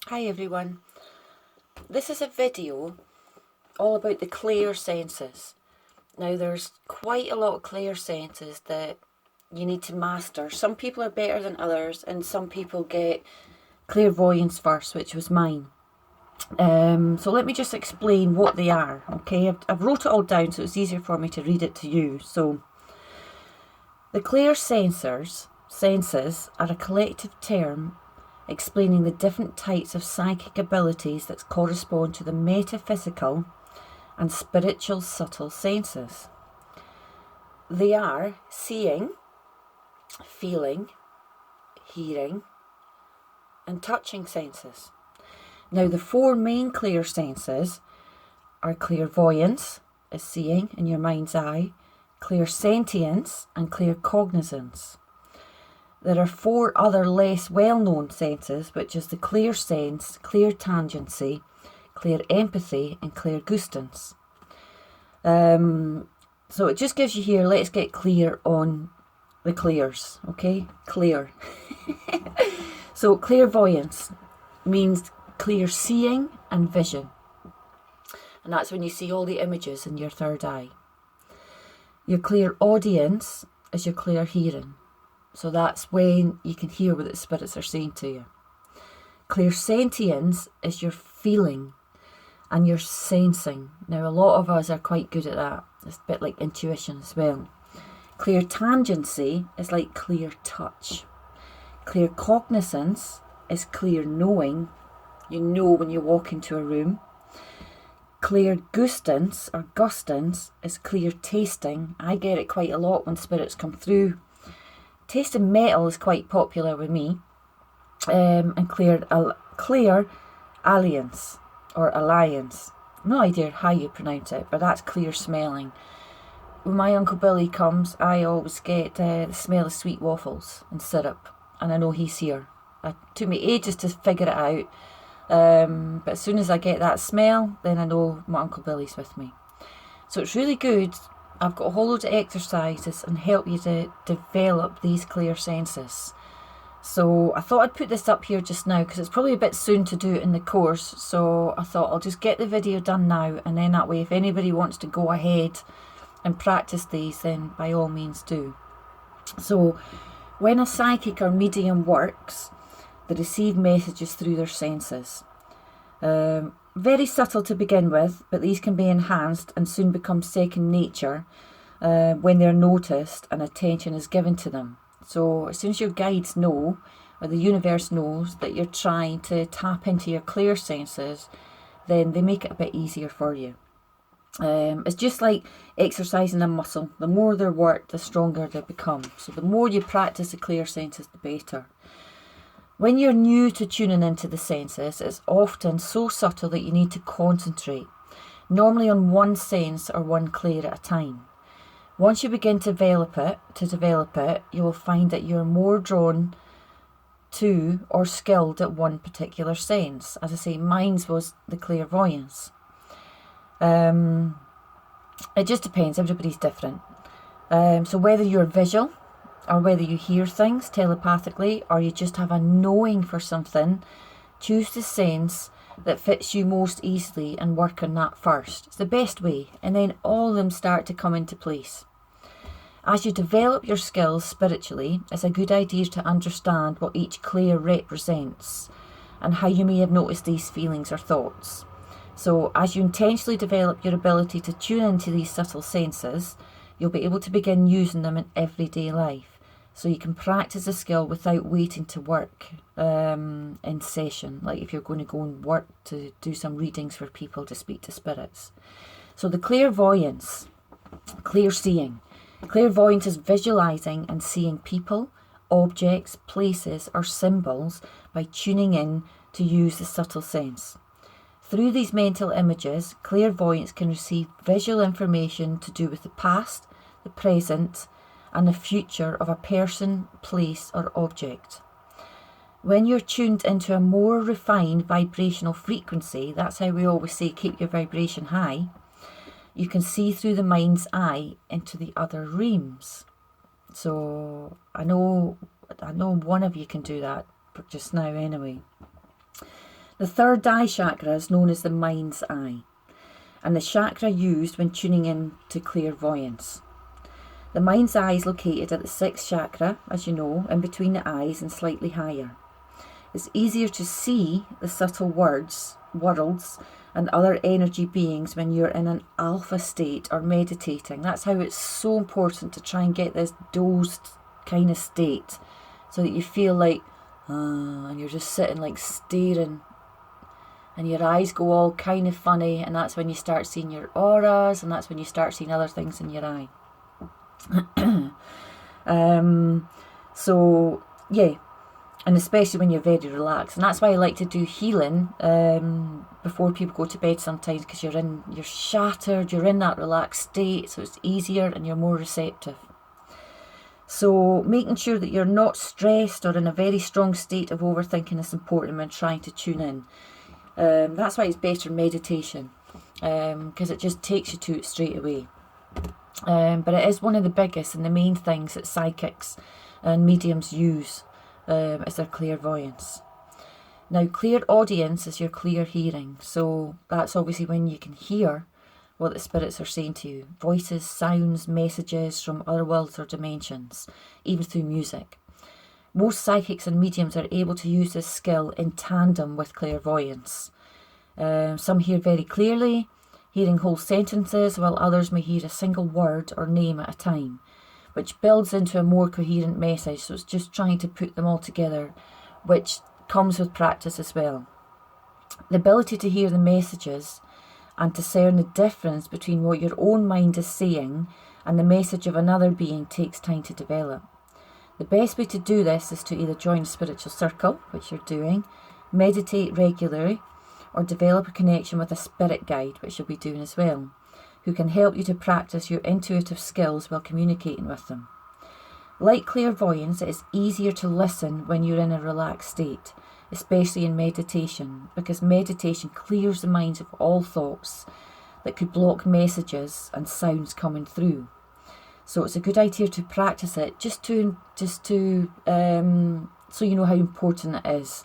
Hi everyone, this is a video all about the Clair senses. Now there's quite a lot of Clair senses that you need to master. Some people are better than others and some people get clairvoyance first, which was mine. So let me just explain what they are, okay? I've wrote it all down so it's easier for me to read it to you. So the Clair senses are a collective term explaining the different types of psychic abilities that correspond to the metaphysical and spiritual subtle senses. They are seeing, feeling, hearing, and touching senses. Now, the four main Clair senses are clairvoyance, is seeing in your mind's eye, clairsentience, and claircognizance. There are four other less well-known senses, which is the clairsense, clairtangency, clairempathy, and clairgustance. So it just gives you here, let's get clear on the clairs, okay? Clair. So clairvoyance means clear seeing and vision. And that's when you see all the images in your third eye. Your clairaudience is your clear hearing. So that's when you can hear what the spirits are saying to you. Clairsentience is your feeling and your sensing. Now, a lot of us are quite good at that. It's a bit like intuition as well. Clairtangency is like clear touch. Claircognizance is clear knowing. You know when you walk into a room. Clairgustance or gustance is clear tasting. I get it quite a lot when spirits come through. Tasting metal is quite popular with me. And clear alliance or alliance. No idea how you pronounce it, but that's clear smelling. When my Uncle Billy comes, I always get the smell of sweet waffles and syrup, and I know he's here. It took me ages to figure it out, but as soon as I get that smell, then I know my Uncle Billy's with me. So it's really good. I've got a whole load of exercises and help you to develop these clear senses. So I thought I'd put this up here just now because it's probably a bit soon to do it in the course. So I thought I'll just get the video done now, and then that way if anybody wants to go ahead and practice these, then by all means do. So when a psychic or medium works, they receive messages through their senses. Very subtle to begin with, but these can be enhanced and soon become second nature when they're noticed and attention is given to them. So as soon as your guides know, or the universe knows, that you're trying to tap into your clear senses, then they make it a bit easier for you. It's just like exercising a muscle. The more they're worked, the stronger they become. So the more you practice the clear senses, the better. When you're new to tuning into the senses, it's often so subtle that you need to concentrate, normally on one sense or one clair at a time. Once you begin to develop it, you will find that you're more drawn to or skilled at one particular sense. As I say, mine was the clairvoyance. It just depends, everybody's different. So whether you're visual, or whether you hear things telepathically, or you just have a knowing for something, choose the sense that fits you most easily and work on that first. It's the best way, and then all of them start to come into place. As you develop your skills spiritually, it's a good idea to understand what each clair represents and how you may have noticed these feelings or thoughts. So as you intentionally develop your ability to tune into these subtle senses, you'll be able to begin using them in everyday life. So you can practice a skill without waiting to work in session, like if you're going to go and work to do some readings for people to speak to spirits. So the clairvoyance, clear seeing. Clairvoyance is visualizing and seeing people, objects, places or symbols by tuning in to use the subtle sense. Through these mental images, clairvoyance can receive visual information to do with the past, the present, and the future of a person, place, or object. When you're tuned into a more refined vibrational frequency, that's how we always say keep your vibration high, you can see through the mind's eye into the other realms. So I know one of you can do that just now anyway. The third eye chakra is known as the mind's eye, and the chakra used when tuning in to clairvoyance. The mind's eye is located at the sixth chakra, as you know, in between the eyes and slightly higher. It's easier to see the subtle worlds, and other energy beings when you're in an alpha state or meditating. That's how it's so important to try and get this dozed kind of state, so that you feel like, and you're just sitting like staring, and your eyes go all kind of funny, and that's when you start seeing your auras, and that's when you start seeing other things in your eye. So yeah, and especially when you're very relaxed, and that's why I like to do healing before people go to bed sometimes, because you're shattered, you're in that relaxed state, so it's easier and you're more receptive. So making sure that you're not stressed or in a very strong state of overthinking is important when trying to tune in. That's why it's better meditation, because it just takes you to it straight away. But it is one of the biggest and the main things that psychics and mediums use is their clairvoyance. Now, clairaudience is your clear hearing, so that's obviously when you can hear what the spirits are saying to you. Voices, sounds, messages from other worlds or dimensions, even through music. Most psychics and mediums are able to use this skill in tandem with clairvoyance. Some hear very clearly, hearing whole sentences, while others may hear a single word or name at a time, which builds into a more coherent message. So it's just trying to put them all together, which comes with practice as well. The ability to hear the messages and discern the difference between what your own mind is saying and the message of another being takes time to develop. The best way to do this is to either join a spiritual circle, which you're doing, meditate regularly, or develop a connection with a spirit guide, which you'll be doing as well, who can help you to practice your intuitive skills while communicating with them. Like clairvoyance, it is easier to listen when you're in a relaxed state, especially in meditation, because meditation clears the minds of all thoughts that could block messages and sounds coming through. So it's a good idea to practice it just to so you know how important it is.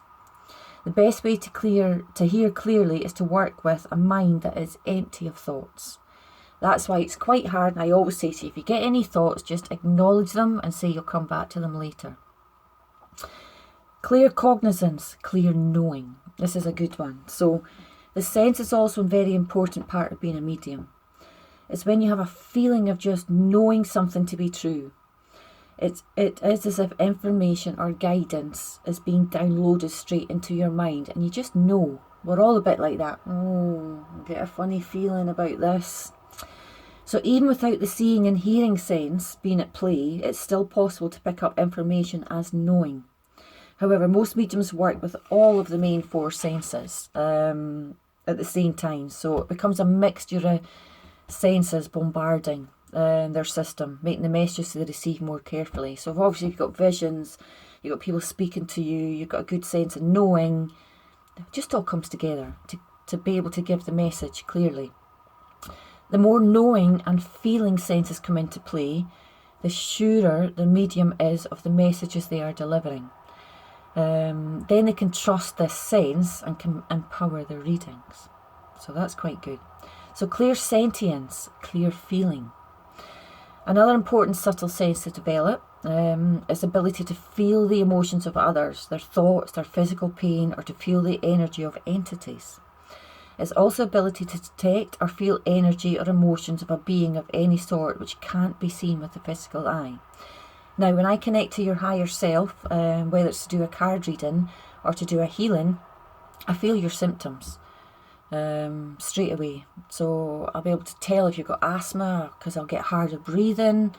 The best way to hear clearly is to work with a mind that is empty of thoughts. That's why it's quite hard, and I always say to you, if you get any thoughts, just acknowledge them and say you'll come back to them later. Clear cognizance, clear knowing. This is a good one. So the sense is also a very important part of being a medium. It's when you have a feeling of just knowing something to be true. It is as if information or guidance is being downloaded straight into your mind, and you just know. We're all a bit like that. Oh, I get a funny feeling about this. So even without the seeing and hearing sense being at play, it's still possible to pick up information as knowing. However, most mediums work with all of the main four senses at the same time, so it becomes a mixture of senses bombarding their system, making the messages they receive more carefully. So obviously you've got visions, you've got people speaking to you, you've got a good sense of knowing. It just all comes together to be able to give the message clearly. The more knowing and feeling senses come into play, the surer the medium is of the messages they are delivering. Then they can trust this sense and can empower their readings. So that's quite good. So clear sentience, clear feeling. Another important subtle sense to develop is the ability to feel the emotions of others, their thoughts, their physical pain, or to feel the energy of entities. It's also ability to detect or feel energy or emotions of a being of any sort which can't be seen with the physical eye. Now, when I connect to your higher self, whether it's to do a card reading or to do a healing, I feel your symptoms straight away. So I'll be able to tell if you've got asthma, because I'll get harder breathing.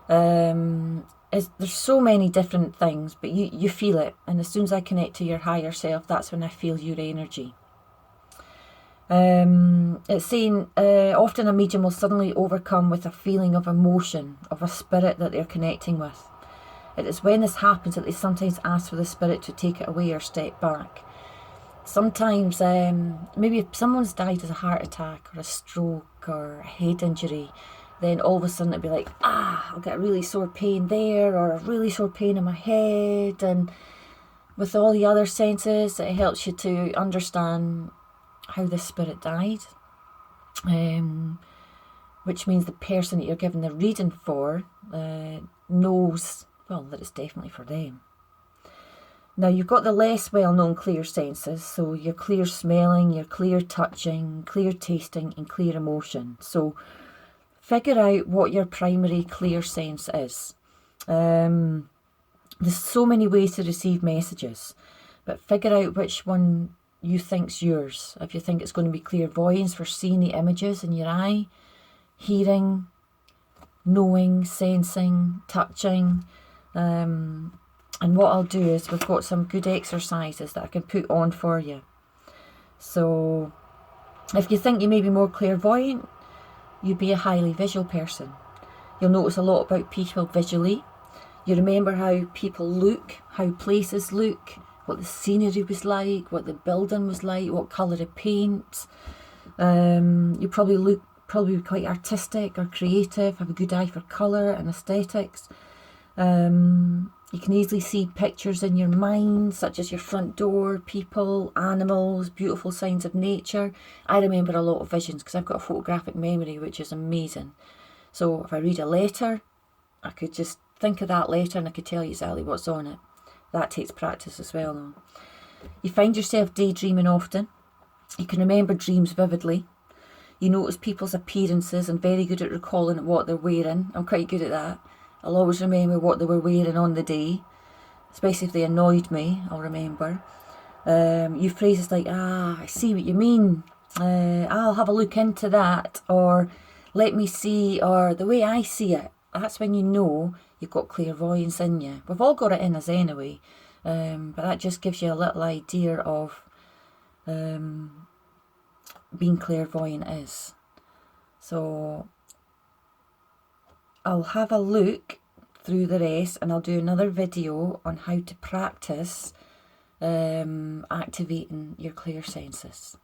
There's so many different things, but you feel it. And as soon as I connect to your higher self, that's when I feel your energy. It's saying often a medium will suddenly overcome with a feeling of emotion, of a spirit that they're connecting with. It is when this happens that they sometimes ask for the spirit to take it away or step back. Sometimes, maybe if someone's died of a heart attack or a stroke or a head injury, then all of a sudden it'll be like, I'll get a really sore pain there, or a really sore pain in my head, and with all the other senses, it helps you to understand how the spirit died, which means the person that you're giving the reading for knows, well, that it's definitely for them. Now, you've got the less well-known clear senses, so your clear smelling, your clear touching, clear tasting, and clear emotion. So figure out what your primary clear sense is. There's so many ways to receive messages, but figure out which one you think's yours. If you think it's going to be clairvoyance for seeing the images in your eye, hearing, knowing, sensing, touching. And what I'll do is we've got some good exercises that I can put on for you. So if you think you may be more clairvoyant, you'd be a highly visual person. You'll notice a lot about people visually. You remember how people look, how places look, what the scenery was like, what the building was like, what colour of paint. You probably be quite artistic or creative, have a good eye for colour and aesthetics. You can easily see pictures in your mind, such as your front door, people, animals, beautiful signs of nature. I remember a lot of visions because I've got a photographic memory, which is amazing. So if I read a letter, I could just think of that letter and I could tell you exactly what's on it. That takes practice as well, though. You find yourself daydreaming often. You can remember dreams vividly. You notice people's appearances and very good at recalling what they're wearing. I'm quite good at that. I'll always remember what they were wearing on the day, especially if they annoyed me, I'll remember. You phrases like, I see what you mean, I'll have a look into that, or let me see, or the way I see it. That's when you know you've got clairvoyance in you. We've all got it in us anyway, but that just gives you a little idea of being clairvoyant is. So I'll have a look through the rest and I'll do another video on how to practice activating your clear senses.